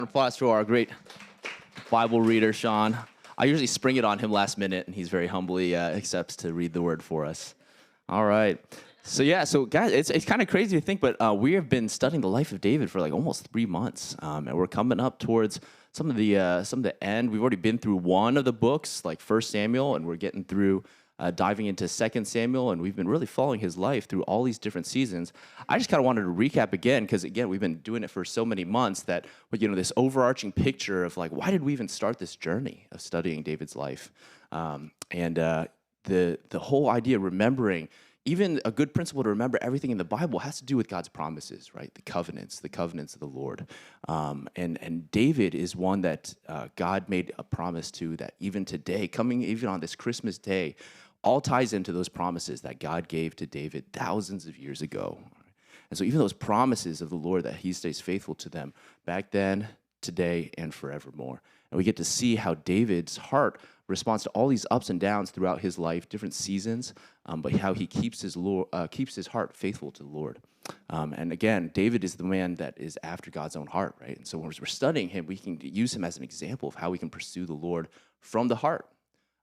Applause for our great Bible reader, Sean. I usually spring it on him last minute, and he's very humbly accepts to read the word for us. All right. So guys, it's kind of crazy to think, but we have been studying the life of David for like almost 3 months, and we're coming up towards some of the end. We've already been through one of the books, like 1 Samuel, and we're getting through diving into 2 Samuel, and we've been really following his life through all these different seasons. I just kind of wanted to recap again, because again, we've been doing it for so many months that, this overarching picture of like, why did we even start this journey of studying David's life? The whole idea of remembering, even a good principle to remember everything in the Bible has to do with God's promises, right? The covenants of the Lord. And David is one that God made a promise to, that even today, coming even on this Christmas day, all ties into those promises that God gave to David thousands of years ago. And so even those promises of the Lord, that he stays faithful to them back then, today, and forevermore. And we get to see how David's heart responds to all these ups and downs throughout his life, different seasons, but how he keeps his heart faithful to the Lord. And again, David is the man that is after God's own heart, right? And so when we're studying him, we can use him as an example of how we can pursue the Lord from the heart.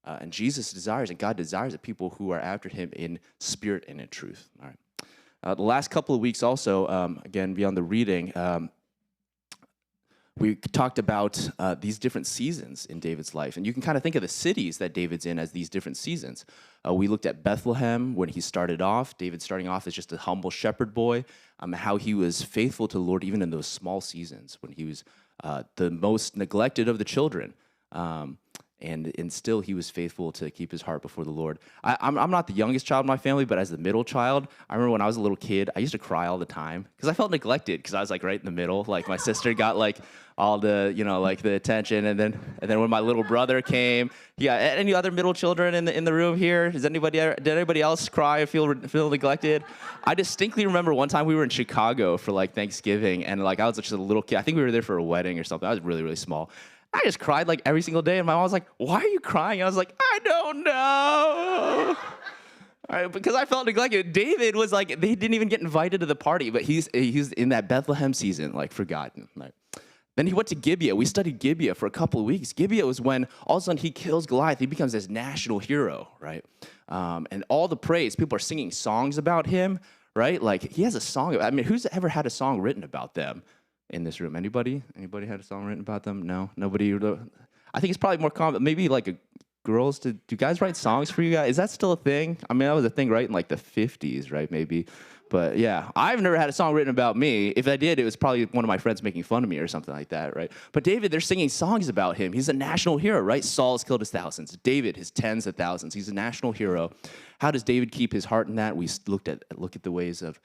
And Jesus desires, and God desires, that people who are after him in spirit and in truth. All right. The last couple of weeks also, again, beyond the reading, we talked about these different seasons in David's life. And you can kind of think of the cities that David's in as these different seasons. We looked at Bethlehem when he started off. David starting off as just a humble shepherd boy, how he was faithful to the Lord even in those small seasons when he was the most neglected of the children. And still he was faithful to keep his heart before the Lord. I'm not the youngest child in my family, but as the middle child, I remember when I was a little kid, I used to cry all the time because I felt neglected, because I was like right in the middle. Like my sister got like all the, like the attention, and then when my little brother came, any other middle children in the room here? Did anybody else cry or feel neglected? I distinctly remember one time we were in Chicago for like Thanksgiving, and like I was just a little kid. I think we were there for a wedding or something. I was really, really small. I just cried like every single day, and my mom was like, "Why are you crying?" I was like, "I don't know." All right, because I felt neglected. David was like, they didn't even get invited to the party, but he's in that Bethlehem season, like forgotten. Right? Then he went to Gibeah. We studied Gibeah for a couple of weeks. Gibeah was when all of a sudden he kills Goliath. He becomes this national hero, right? And all the praise, people are singing songs about him, right? Like he has a song. I mean, who's ever had a song written about them? In this room, anybody had a song written about them? No, nobody. I think it's probably more common. Maybe like girls. Do guys write songs for you guys? Is that still a thing? I mean, that was a thing, right, in like the 50s, right? Maybe, but yeah, I've never had a song written about me. If I did, it was probably one of my friends making fun of me or something like that, right? But David, they're singing songs about him. He's a national hero, right? Saul's killed his thousands. David, his tens of thousands. He's a national hero. How does David keep his heart in that? We look at the ways of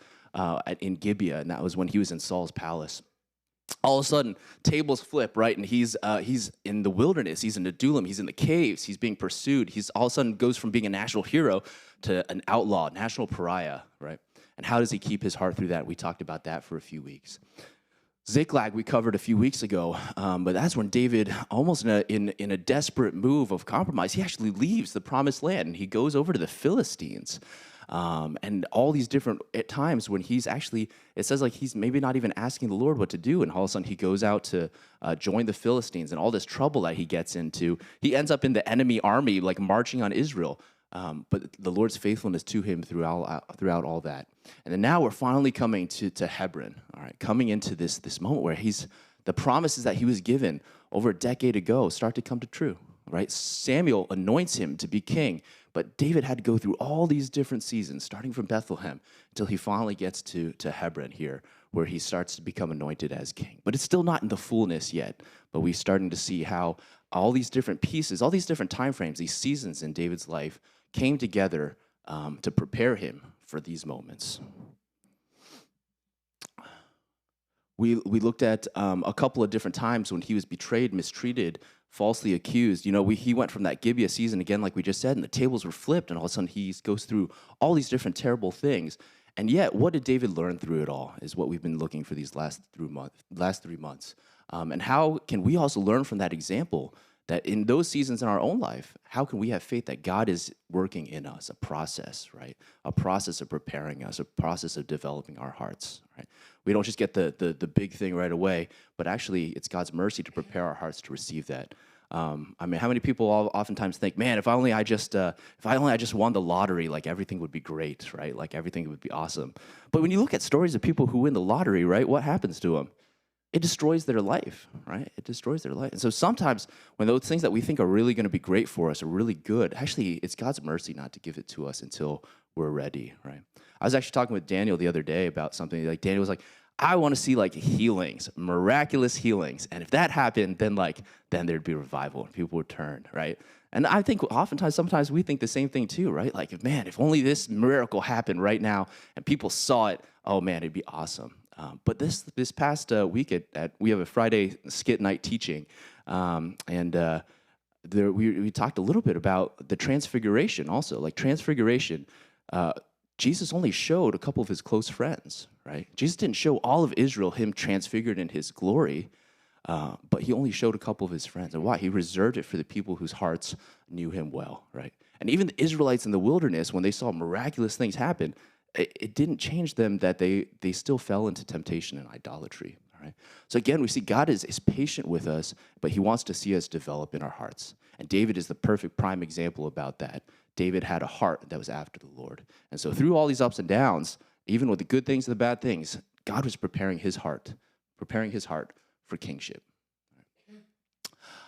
in Gibeah, and that was when he was in Saul's palace. All of a sudden, tables flip, right? And he's in the wilderness. He's in Adullam. He's in the caves. He's being pursued. He's all of a sudden goes from being a national hero to an outlaw, national pariah, right? And how does he keep his heart through that? We talked about that for a few weeks. Ziklag we covered a few weeks ago, but that's when David, almost in a desperate move of compromise, he actually leaves the promised land and he goes over to the Philistines. And all these different at times when he's actually, it says like he's maybe not even asking the Lord what to do, and all of a sudden he goes out to join the Philistines, and all this trouble that he gets into, he ends up in the enemy army, like marching on Israel. But the Lord's faithfulness to him throughout all that. And then now we're finally coming to Hebron, all right, coming into this moment where the promises that he was given over a decade ago start to come to true, right? Samuel anoints him to be king. But David had to go through all these different seasons, starting from Bethlehem, until he finally gets to Hebron here, where he starts to become anointed as king. But it's still not in the fullness yet. But we're starting to see how all these different pieces, all these different time frames, these seasons in David's life came together to prepare him for these moments. We looked at a couple of different times when he was betrayed, mistreated, falsely accused. He went from that Gibeah season again, like we just said, and the tables were flipped, and all of a sudden he goes through all these different terrible things. And yet, what did David learn through it all is what we've been looking for these last 3 months. And how can we also learn from that example that in those seasons in our own life, how can we have faith that God is working in us, a process, right? A process of preparing us, a process of developing our hearts, right? We don't just get the big thing right away, but actually it's God's mercy to prepare our hearts to receive that. I mean, how many people oftentimes think, man, if only I just won the lottery, like everything would be great, right? Like everything would be awesome. But when you look at stories of people who win the lottery, right, what happens to them? It destroys their life, right? It destroys their life. And so sometimes when those things that we think are really going to be great for us are really good, actually it's God's mercy not to give it to us until we're ready, right? I was actually talking with Daniel the other day about something. Like Daniel was like, I want to see like healings, miraculous healings. And if that happened, then there'd be revival and people would turn, right? And I think sometimes we think the same thing too, right? Like, man, if only this miracle happened right now and people saw it, oh man, it'd be awesome. But this past week we have a Friday skit night teaching, and we talked a little bit about the transfiguration also. Like transfiguration, Jesus only showed a couple of his close friends, right? Jesus didn't show all of Israel him transfigured in his glory, but he only showed a couple of his friends. And why? He reserved it for the people whose hearts knew him well, right? And even the Israelites in the wilderness, when they saw miraculous things happen, it didn't change them that they still fell into temptation and idolatry. All right? So again, we see God is patient with us, but he wants to see us develop in our hearts. And David is the perfect prime example about that. David had a heart that was after the Lord. And so through all these ups and downs, even with the good things and the bad things, God was preparing his heart for kingship.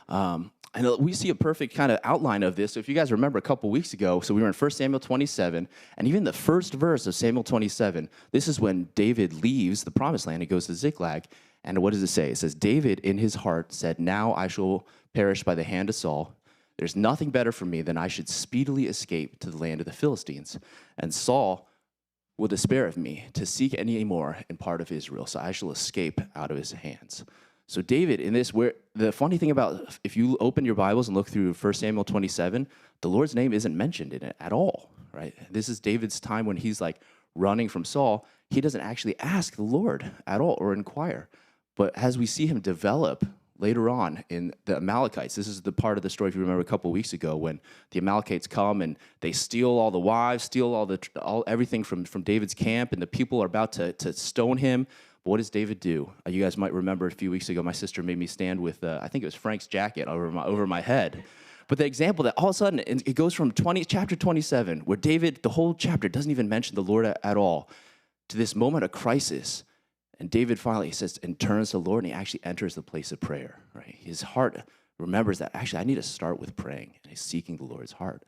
And we see a perfect kind of outline of this. So if you guys remember a couple weeks ago, so we were in 1 Samuel 27, and even the first verse of Samuel 27, this is when David leaves the promised land and goes to Ziklag. And what does it say? It says, David in his heart said, now I shall perish by the hand of Saul. There's nothing better for me than I should speedily escape to the land of the Philistines. And Saul will despair of me to seek any more in part of Israel, so I shall escape out of his hands. So David, in this, where the funny thing about, if you open your Bibles and look through 1 Samuel 27, the Lord's name isn't mentioned in it at all, right? This is David's time when he's like running from Saul. He doesn't actually ask the Lord at all or inquire. But as we see him develop later on in the Amalekites, this is the part of the story, if you remember a couple of weeks ago, when the Amalekites come and they steal all the wives, steal everything from David's camp, and the people are about to stone him. But what does David do? You guys might remember a few weeks ago, my sister made me stand with, I think it was Frank's jacket over my head. But the example that all of a sudden, it goes from chapter 27, where David, the whole chapter doesn't even mention the Lord at all, to this moment of crisis. And David finally, he says, and turns to the Lord, and he actually enters the place of prayer, right? His heart remembers that, actually, I need to start with praying, and he's seeking the Lord's heart.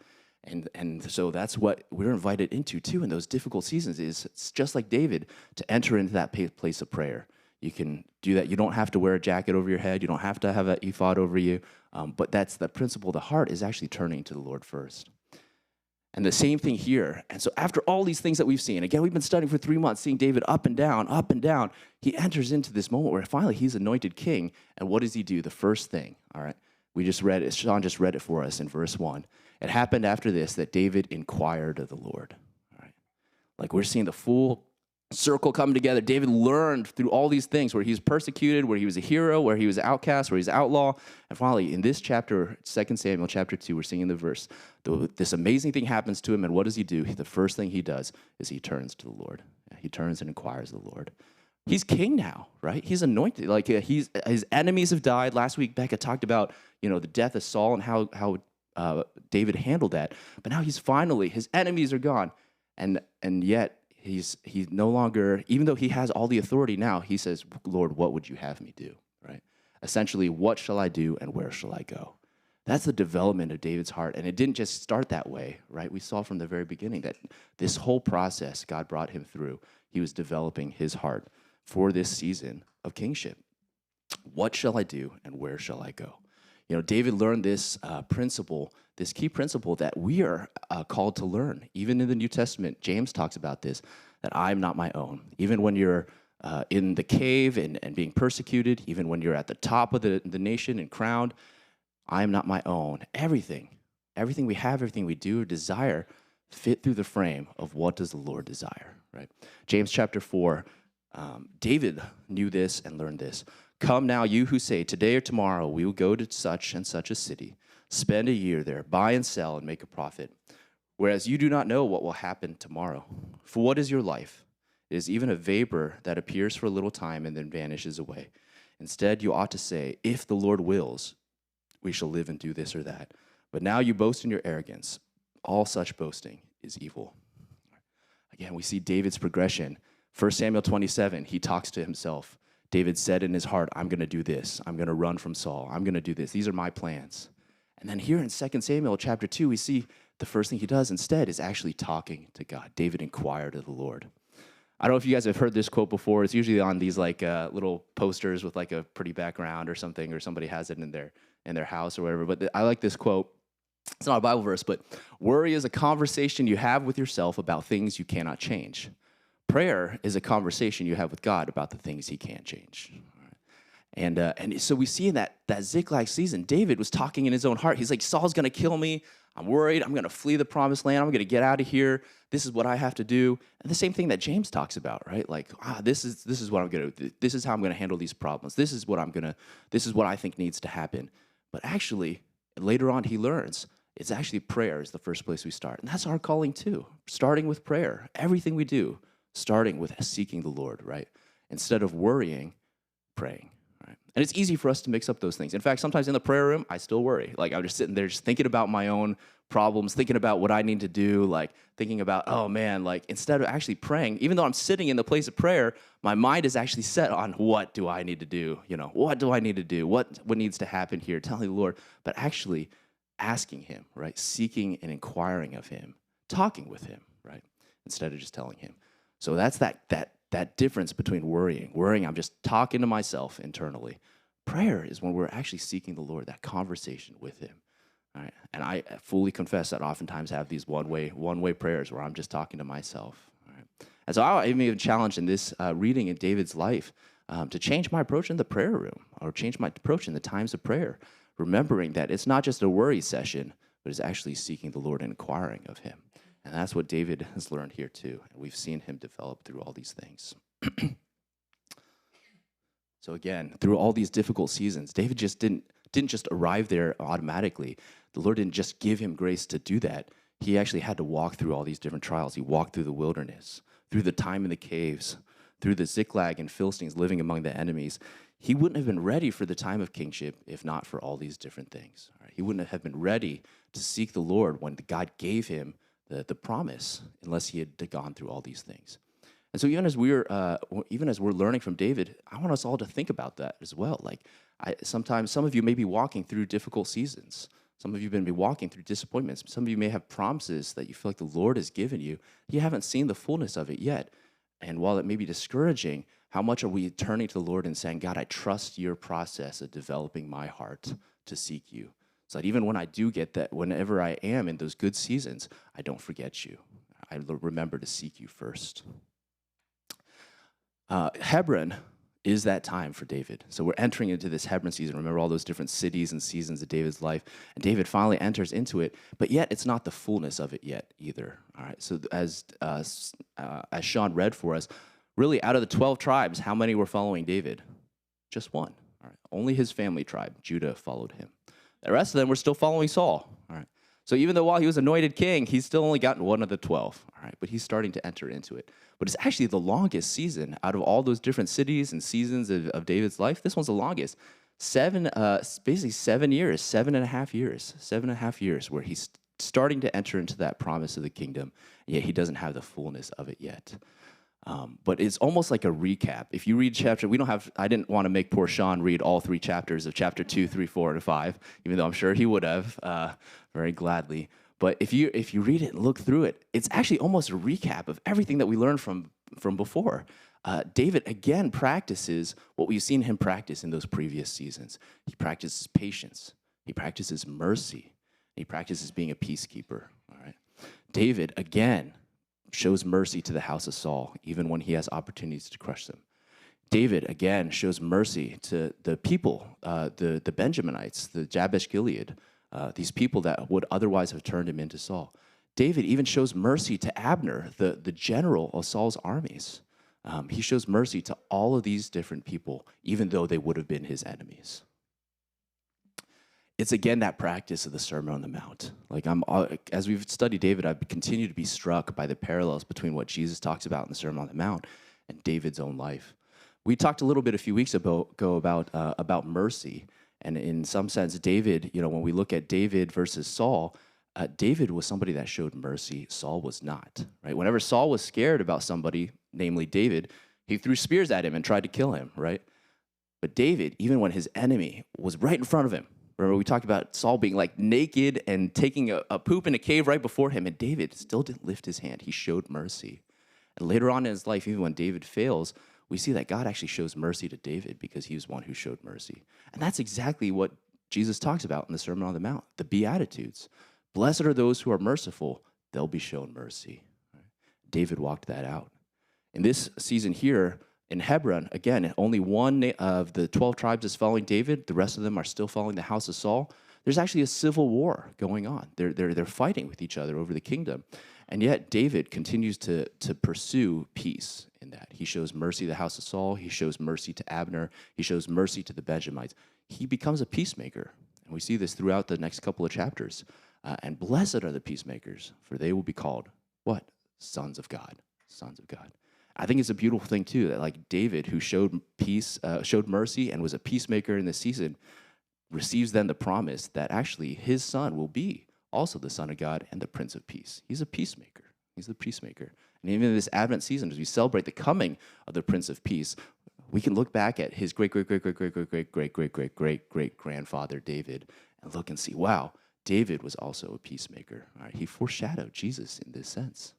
And so that's what we're invited into, too, in those difficult seasons, is it's just like David, to enter into that place of prayer. You can do that. You don't have to wear a jacket over your head. You don't have to have an ephod over you. But that's the principle. The heart is actually turning to the Lord first. And the same thing here. And so after all these things that we've seen, again, we've been studying for 3 months, seeing David up and down, he enters into this moment where finally he's anointed king. And what does he do? The first thing, all right, we just read it. Sean just read it for us in verse 1. It happened after this that David inquired of the Lord, all right? Like we're seeing the full circle come together. David learned through all these things where he was persecuted, where he was a hero, where he was an outcast, where he was an outlaw. And finally, in this chapter, 2 Samuel chapter 2, we're seeing the verse. This amazing thing happens to him, and what does he do? The first thing he does is he turns to the Lord. He turns and inquires of the Lord. He's king now, right? He's anointed. Like his enemies have died. Last week, Becca talked about the death of Saul and how David handled that. But now his enemies are gone, and yet he's no longer, even though he has all the authority now, he says, Lord, what would you have me do, right? Essentially, what shall I do and where shall I go? That's the development of David's heart. And it didn't just start that way, right? We saw from the very beginning that this whole process God brought him through. He was developing his heart for this season of kingship. What shall I do and where shall I go? David learned this principle, this key principle that we are called to learn. Even in the New Testament, James talks about this, that I'm not my own. Even when you're in the cave and being persecuted, even when you're at the top of the nation and crowned, I am not my own. Everything we have, everything we do or desire fit through the frame of what does the Lord desire, right? James chapter 4, David knew this and learned this. Come now, you who say, today or tomorrow we will go to such and such a city, spend a year there, buy and sell and make a profit. Whereas you do not know what will happen tomorrow. For what is your life? It is even a vapor that appears for a little time and then vanishes away. Instead, you ought to say, if the Lord wills, we shall live and do this or that. But now you boast in your arrogance. All such boasting is evil. Again, we see David's progression. 1 Samuel 27, he talks to himself. David said in his heart, I'm going to do this. I'm going to run from Saul. I'm going to do this. These are my plans. And then here in 2 Samuel chapter 2, we see the first thing he does instead is actually talking to God. David inquired of the Lord. I don't know if you guys have heard this quote before. It's usually on these little posters with like a pretty background or something, or somebody has it in their house or whatever. But I like this quote. It's not a Bible verse, but worry is a conversation you have with yourself about things you cannot change. Prayer is a conversation you have with God about the things he can't change. And so we see in that Ziklag season, David was talking in his own heart. He's like, Saul's going to kill me. I'm worried. I'm going to flee the promised land. I'm going to get out of here. This is what I have to do. And the same thing that James talks about, right? Like, this is what I'm going to do. This is how I'm going to handle these problems. This is what I think needs to happen. But actually, later on, he learns it's actually prayer is the first place we start. And that's our calling too, starting with prayer. Everything we do, starting with seeking the Lord, right? Instead of worrying, praying. Right? And it's easy for us to mix up those things. In fact, sometimes in the prayer room, I still worry. Like I'm just sitting there just thinking about my own problems, thinking about what I need to do, like thinking about, oh man, like instead of actually praying, even though I'm sitting in the place of prayer, my mind is actually set on what do I need to do? What do I need to do? What needs to happen here? Telling the Lord, but actually asking him, right? Seeking and inquiring of him, talking with him, right? Instead of just telling him. So that's that difference between worrying. Worrying, I'm just talking to myself internally. Prayer is when we're actually seeking the Lord, that conversation with him. All right? And I fully confess that oftentimes have these one-way prayers where I'm just talking to myself. All right? And so I'm even challenged in this reading in David's life to change my approach in the prayer room or change my approach in the times of prayer, remembering that it's not just a worry session, but it's actually seeking the Lord and inquiring of him. And that's what David has learned here too. And we've seen him develop through all these things. So again, through all these difficult seasons, David just didn't just arrive there automatically. The Lord didn't just give him grace to do that. He actually had to walk through all these different trials. He walked through the wilderness, through the time in the caves, through the Ziklag and Philistines living among the enemies. He wouldn't have been ready for the time of kingship if not for all these different things. Right? He wouldn't have been ready to seek the Lord when God gave him the promise unless he had gone through all these things. And so even as we're learning from David, I want us all to think about that as well. Like sometimes some of you may be walking through difficult seasons. Some of you may be walking through disappointments. Some of you may have promises that you feel like the Lord has given you. You haven't seen the fullness of it yet. And while it may be discouraging, how much are we turning to the Lord and saying, God, I trust your process of developing my heart to seek you. So that even when I do get that, whenever I am in those good seasons, I don't forget you. I remember to seek you first. Hebron is that time for David. So we're entering into this Hebron season. Remember all those different cities and seasons of David's life. And David finally enters into it, but yet it's not the fullness of it yet either. All right. So as Sean read for us, really out of the 12 tribes, how many were following David? Just one. All right. Only his family tribe, Judah, followed him. The rest of them were still following Saul. All right. So even though while he was anointed king, he's still only gotten one of the 12. All right. But he's starting to enter into it. But it's actually the longest season out of all those different cities and seasons of David's life. This one's the longest. Basically 7 years, 7.5 years, 7.5 years where he's starting to enter into that promise of the kingdom. Yet he doesn't have the fullness of it yet. But it's almost like a recap. If you read I didn't want to make poor Sean read all 3 chapters of chapter 2, 3, 4, and 5, even though I'm sure he would have very gladly. But if you read it and look through it, it's actually almost a recap of everything that we learned from before. David, again, practices what we've seen him practice in those previous seasons. He practices patience. He practices mercy. He practices being a peacekeeper. All right. David, again, shows mercy to the house of Saul, even when he has opportunities to crush them. David, again, shows mercy to the people, the Benjaminites, the Jabesh Gilead, these people that would otherwise have turned him into Saul. David even shows mercy to Abner, the general of Saul's armies. He shows mercy to all of these different people, even though they would have been his enemies. it's again that practice of the Sermon on the Mount. Like as we've studied David, I've continued to be struck by the parallels between what Jesus talks about in the Sermon on the Mount and David's own life. We talked a little bit a few weeks ago about mercy, and in some sense, David. When we look at David versus Saul, David was somebody that showed mercy. Saul was not. Right? Whenever Saul was scared about somebody, namely David, he threw spears at him and tried to kill him. Right? But David, even when his enemy was right in front of him, remember we talked about Saul being like naked and taking a poop in a cave right before him, and David still didn't lift his hand. He showed mercy. And later on in his life, even when David fails, we see that God actually shows mercy to David because he was one who showed mercy. And that's exactly what Jesus talks about in the Sermon on the Mount, the Beatitudes. Blessed are those who are merciful, they'll be shown mercy. David walked that out. In this season here, in Hebron, again, only one of the 12 tribes is following David. The rest of them are still following the house of Saul. There's actually a civil war going on. They're fighting with each other over the kingdom. And yet David continues to pursue peace in that. He shows mercy to the house of Saul. He shows mercy to Abner. He shows mercy to the Benjamites. He becomes a peacemaker. And we see this throughout the next couple of chapters. And blessed are the peacemakers, for they will be called, what? Sons of God. Sons of God. I think it's a beautiful thing, too, that like David, who showed mercy and was a peacemaker in this season, receives then the promise that actually his son will be also the Son of God and the Prince of Peace. He's a peacemaker. He's the peacemaker. And even in this Advent season, as we celebrate the coming of the Prince of Peace, we can look back at his great-great-great-great-great-great-great-great-great-grandfather David and look and see, wow, David was also a peacemaker. All right, he foreshadowed Jesus in this sense.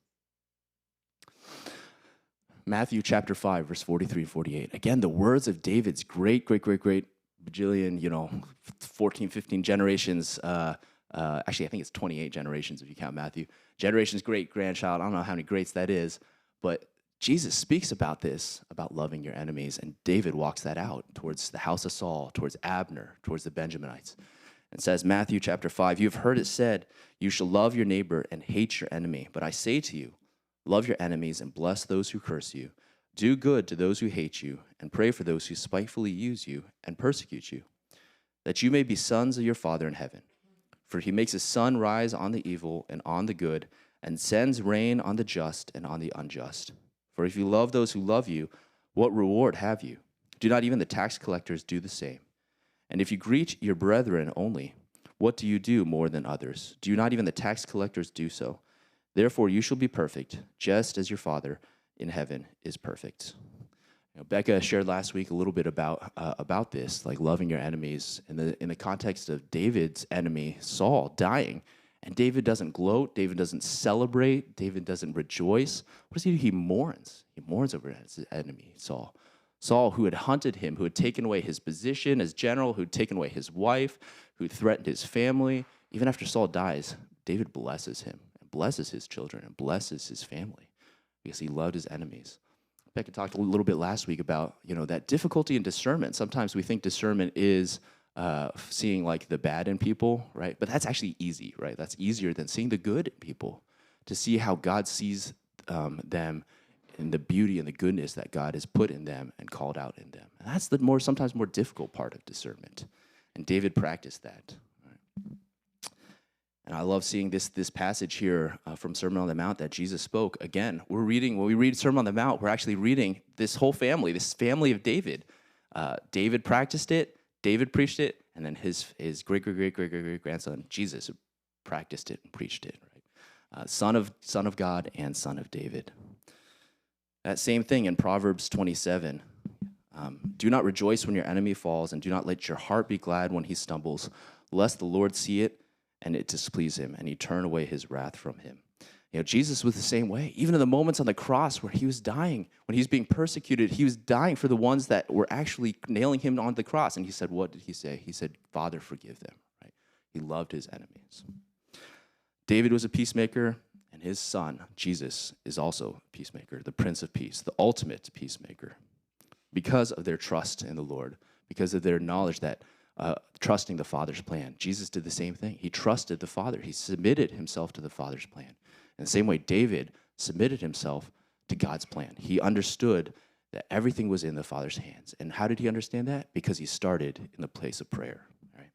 Matthew chapter 5, verse 43 and 48. Again, the words of David's great-great-great-great bajillion, 14, 15 generations. Actually, I think it's 28 generations if you count Matthew. Generations great-grandchild. I don't know how many greats that is. But Jesus speaks about this, about loving your enemies. And David walks that out towards the house of Saul, towards Abner, towards the Benjaminites. It says, Matthew chapter 5, you have heard it said, you shall love your neighbor and hate your enemy. But I say to you, love your enemies and bless those who curse you. Do good to those who hate you, and pray for those who spitefully use you and persecute you, that you may be sons of your Father in heaven. For he makes his sun rise on the evil and on the good, and sends rain on the just and on the unjust. For if you love those who love you, what reward have you? Do not even the tax collectors do the same? And if you greet your brethren only, what do you do more than others? Do not even the tax collectors do so? Therefore you shall be perfect, just as your Father in heaven is perfect. Becca shared last week a little bit about this, like loving your enemies in the context of David's enemy, Saul, dying. And David doesn't gloat. David doesn't celebrate. David doesn't rejoice. What does he do? He mourns. He mourns over his enemy, Saul. Saul, who had hunted him, who had taken away his position as general, who had taken away his wife, who threatened his family. Even after Saul dies, David blesses him and blesses his children and blesses his family because he loved his enemies. Becca talked a little bit last week about, that difficulty in discernment. Sometimes we think discernment is seeing like the bad in people, right? But that's actually easy, right? That's easier than seeing the good in people, to see how God sees them and the beauty and the goodness that God has put in them and called out in them. And that's the sometimes more difficult part of discernment. And David practiced that. Right? And I love seeing this passage here from Sermon on the Mount that Jesus spoke. Again, when we read Sermon on the Mount, we're actually reading this whole family, this family of David. David practiced it, David preached it, and then his great-great-great-great-great-grandson, Jesus, practiced it and preached it. Right? Son of God and son of David. That same thing in Proverbs 27. Do not rejoice when your enemy falls, and do not let your heart be glad when he stumbles, lest the Lord see it and it displease him, and he turn away his wrath from him. Jesus was the same way. Even in the moments on the cross where he was dying, when he was being persecuted, he was dying for the ones that were actually nailing him on the cross. And he said, what did he say? He said, Father, forgive them. Right? He loved his enemies. David was a peacemaker. And his son, Jesus, is also a peacemaker, the Prince of Peace, the ultimate peacemaker, because of their trust in the Lord, because of their knowledge that trusting the Father's plan. Jesus did the same thing. He trusted the Father. He submitted himself to the Father's plan. In the same way, David submitted himself to God's plan. He understood that everything was in the Father's hands. And how did he understand that? Because he started in the place of prayer. Right?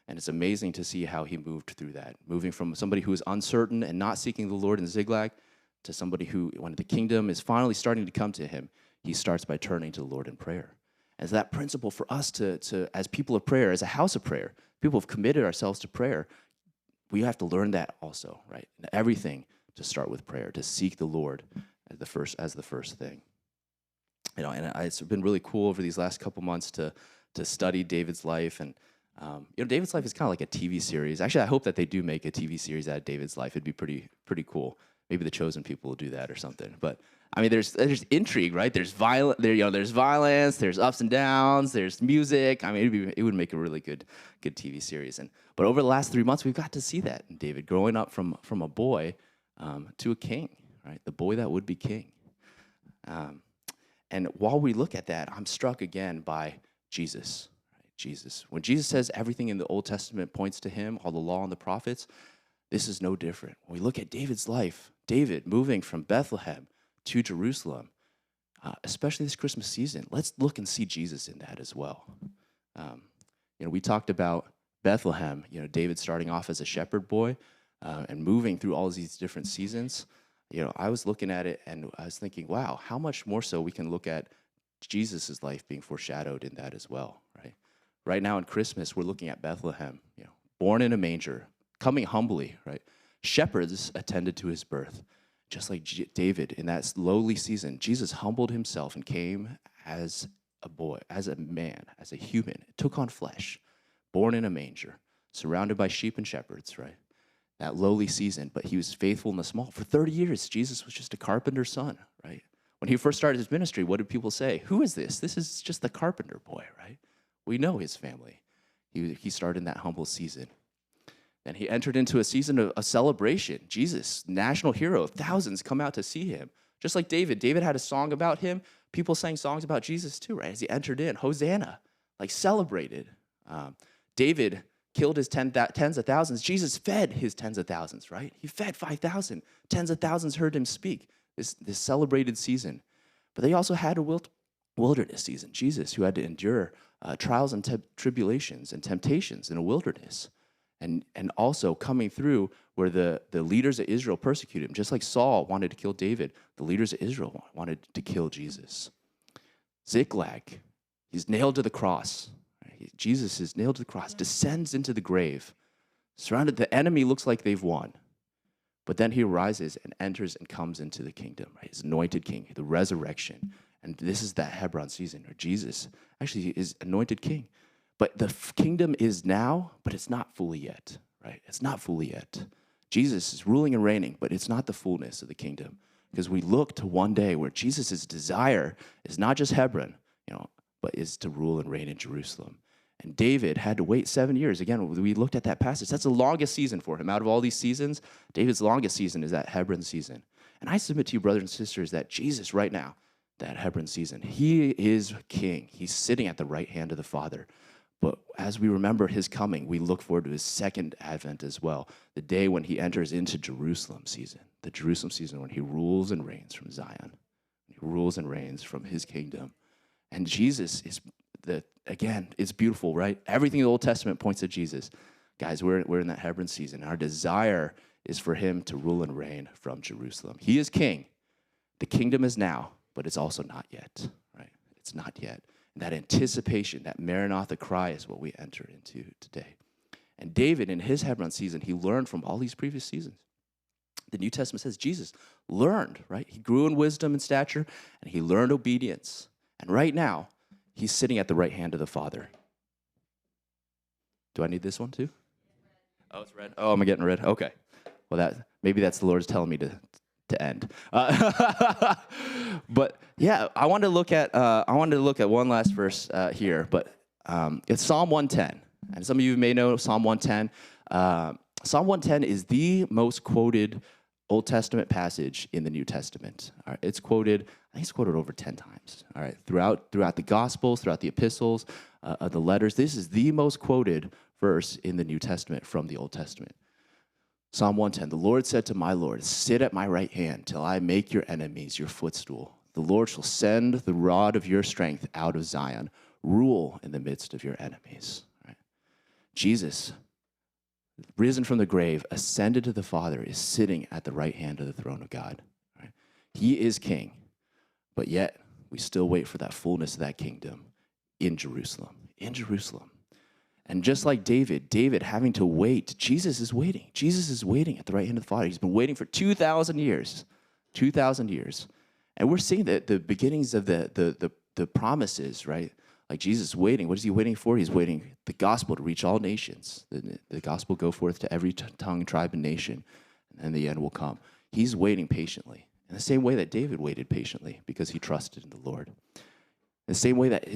And it's amazing to see how he moved through that, moving from somebody who is uncertain and not seeking the Lord in Ziklag to somebody who, when the kingdom is finally starting to come to him, he starts by turning to the Lord in prayer. And so that principle for us to as people of prayer, as a house of prayer, people have committed ourselves to prayer, we have to learn that also, right? And everything to start with prayer, to seek the Lord as the first thing. It's been really cool over these last couple months to study David's life. And David's life is kind of like a TV series. Actually, I hope that they do make a TV series out of David's life. It'd be pretty cool. Maybe the Chosen people will do that or something. But I mean, there's intrigue, right? There's there's violence, there's ups and downs, there's music. I mean, it would make a really good TV series. But over the last 3 months, we've got to see that in David growing up from a boy to a king, right? The boy that would be king. And while we look at that, I'm struck again by Jesus. Right? Jesus. When Jesus says everything in the Old Testament points to him, all the law and the prophets, this is no different. When we look at David's life, David moving from Bethlehem to Jerusalem, especially this Christmas season, let's look and see Jesus in that as well. We talked about Bethlehem, David starting off as a shepherd boy and moving through all of these different seasons. I was looking at it and I was thinking, wow, how much more so we can look at Jesus' life being foreshadowed in that as well, right? Right now in Christmas, we're looking at Bethlehem, born in a manger, coming humbly, right? Shepherds attended to his birth. Just like David in that lowly season, Jesus humbled himself and came as a boy, as a man, as a human, took on flesh, born in a manger, surrounded by sheep and shepherds, right? That lowly season, but he was faithful in the small. For 30 years, Jesus was just a carpenter's son, right? When he first started his ministry, what did people say? Who is this? This is just the carpenter boy, right? We know his family. He started in that humble season. Then he entered into a season of a celebration. Jesus, national hero, thousands come out to see him. Just like David. David had a song about him. People sang songs about Jesus too, right? As he entered in, Hosanna, like celebrated. David killed his tens of thousands. Jesus fed his tens of thousands, right? He fed 5,000. Tens of thousands heard him speak this celebrated season. But they also had a wilderness season. Jesus, who had to endure trials and tribulations and temptations in a wilderness. And also coming through where the leaders of Israel persecuted him. Just like Saul wanted to kill David, the leaders of Israel wanted to kill Jesus. Ziklag, he's nailed to the cross. Jesus is nailed to the cross, descends into the grave, surrounded. The enemy looks like they've won. But then he rises and enters and comes into the kingdom, right? His anointed king, the resurrection. And this is that Hebron season where Jesus actually is anointed king. But the kingdom is now, but it's not fully yet, right? It's not fully yet. Jesus is ruling and reigning, but it's not the fullness of the kingdom. Because we look to one day where Jesus' desire is not just Hebron, but is to rule and reign in Jerusalem. And David had to wait 7 years. Again, we looked at that passage. That's the longest season for him. Out of all these seasons, David's longest season is that Hebron season. And I submit to you, brothers and sisters, that Jesus right now, that Hebron season, he is king. He's sitting at the right hand of the Father. But as we remember his coming, we look forward to his second advent as well, the day when he enters into Jerusalem season, the Jerusalem season when he rules and reigns from Zion. He rules and reigns from his kingdom. And Jesus is again, it's beautiful, right? Everything in the Old Testament points to Jesus. Guys, we're in that Hebron season. Our desire is for him to rule and reign from Jerusalem. He is king. The kingdom is now, but it's also not yet, right? It's not yet. And that anticipation, that Maranatha cry is what we enter into today. And David, in his Hebron season, he learned from all these previous seasons. The New Testament says Jesus learned, right? He grew in wisdom and stature, and he learned obedience. And right now, he's sitting at the right hand of the Father. Do I need this one too? Oh, it's red. Oh, am I getting red? Okay. Well, maybe that's the Lord's telling me to end. But yeah, I wanted to look at one last verse here, but it's Psalm 110. And some of you may know Psalm 110. Psalm 110 is the most quoted Old Testament passage in the New Testament. All right, I think it's quoted over 10 times. All right, throughout the Gospels, throughout the epistles, the letters. This is the most quoted verse in the New Testament from the Old Testament. Psalm 110, the Lord said to my Lord, sit at my right hand till I make your enemies your footstool. The Lord shall send the rod of your strength out of Zion. Rule in the midst of your enemies. Right? Jesus, risen from the grave, ascended to the Father, is sitting at the right hand of the throne of God. Right? He is king, but yet we still wait for that fullness of that kingdom in Jerusalem. In Jerusalem. And just like David having to wait, Jesus is waiting. Jesus is waiting at the right hand of the Father. He's been waiting for 2,000 years. 2,000 years. And we're seeing the beginnings of the promises, right? Like Jesus waiting. What is he waiting for? He's waiting the gospel to reach all nations. The gospel go forth to every tongue, tribe, and nation, and then the end will come. He's waiting patiently. In the same way that David waited patiently because he trusted in the Lord. The same way that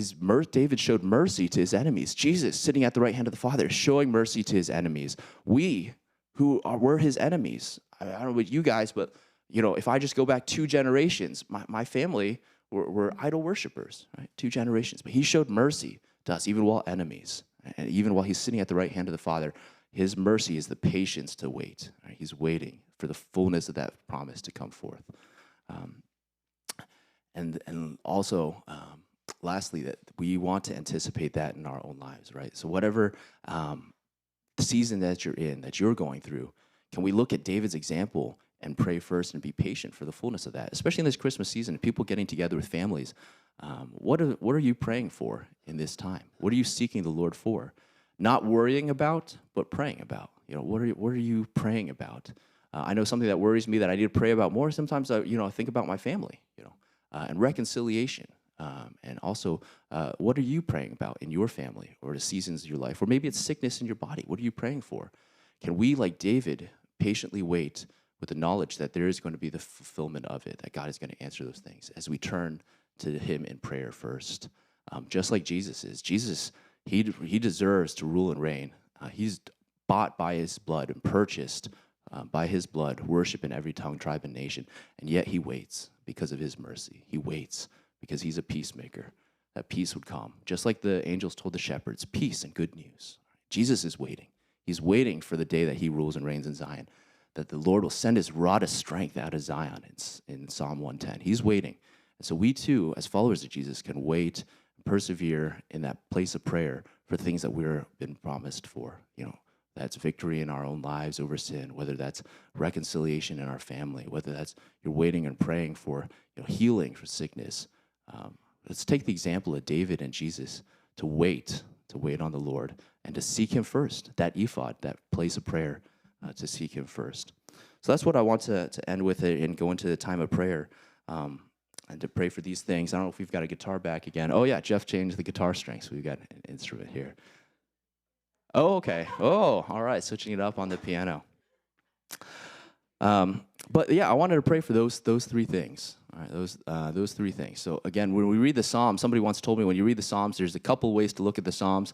David showed mercy to his enemies. Jesus, sitting at the right hand of the Father, showing mercy to his enemies. We, were his enemies. I don't know about you guys, but if I just go back 2 generations, my family were idol worshipers, right? 2 generations. But he showed mercy to us, even while enemies. And even while he's sitting at the right hand of the Father, his mercy is the patience to wait. Right? He's waiting for the fullness of that promise to come forth. And also, lastly, that we want to anticipate that in our own lives, right? So whatever season that you're in, that you're going through, can we look at David's example and pray first and be patient for the fullness of that, especially in this Christmas season, people getting together with families. What are you praying for in this time? What are you seeking the Lord for? Not worrying about, but praying about. What are you praying about? I know something that worries me that I need to pray about more. Sometimes I think about my family, and reconciliation. And also, what are you praying about in your family or the seasons of your life? Or maybe it's sickness in your body. What are you praying for? Can we, like David, patiently wait with the knowledge that there is going to be the fulfillment of it, that God is going to answer those things as we turn to him in prayer first? Just like Jesus is. Jesus, he deserves to rule and reign. He's bought by his blood and purchased by his blood, worship in every tongue, tribe, and nation. And yet he waits because of his mercy. He waits because he's a peacemaker. That peace would come. Just like the angels told the shepherds, peace and good news. Jesus is waiting. He's waiting for the day that he rules and reigns in Zion, that the Lord will send his rod of strength out of Zion in Psalm 110. He's waiting. And so we too, as followers of Jesus, can wait and persevere in that place of prayer for things that we've been promised for. That's victory in our own lives over sin, whether that's reconciliation in our family, whether that's you're waiting and praying for healing for sickness. Let's take the example of David and Jesus to wait on the Lord and to seek him first, that ephod, that place of prayer, to seek him first. So that's what I want to end with it and go into the time of prayer and to pray for these things. I don't know if we've got a guitar back again. Oh, yeah, Jeff changed the guitar string, so we've got an instrument here. Oh, okay. Oh, all right, switching it up on the piano. But yeah, I wanted to pray for those 3 things. All right, those 3 things. So again, when we read the Psalms, somebody once told me when you read the Psalms, there's a couple ways to look at the Psalms,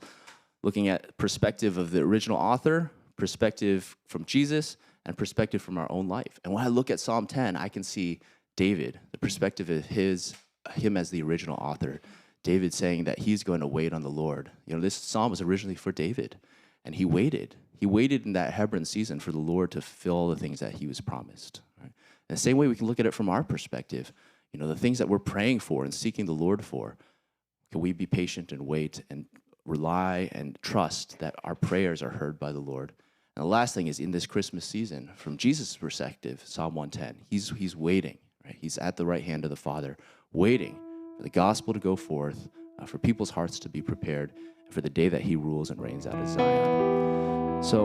looking at perspective of the original author, perspective from Jesus, and perspective from our own life. And when I look at Psalm 10, I can see David, the perspective of him as the original author. David saying that he's going to wait on the Lord. This psalm was originally for David, and he waited. He waited in that Hebron season for the Lord to fulfill the things that he was promised. Right? In the same way, we can look at it from our perspective. The things that we're praying for and seeking the Lord for, can we be patient and wait and rely and trust that our prayers are heard by the Lord? And the last thing is, in this Christmas season, from Jesus' perspective, Psalm 110, he's waiting. Right? He's at the right hand of the Father, waiting for the gospel to go forth, for people's hearts to be prepared, and for the day that he rules and reigns out of Zion. So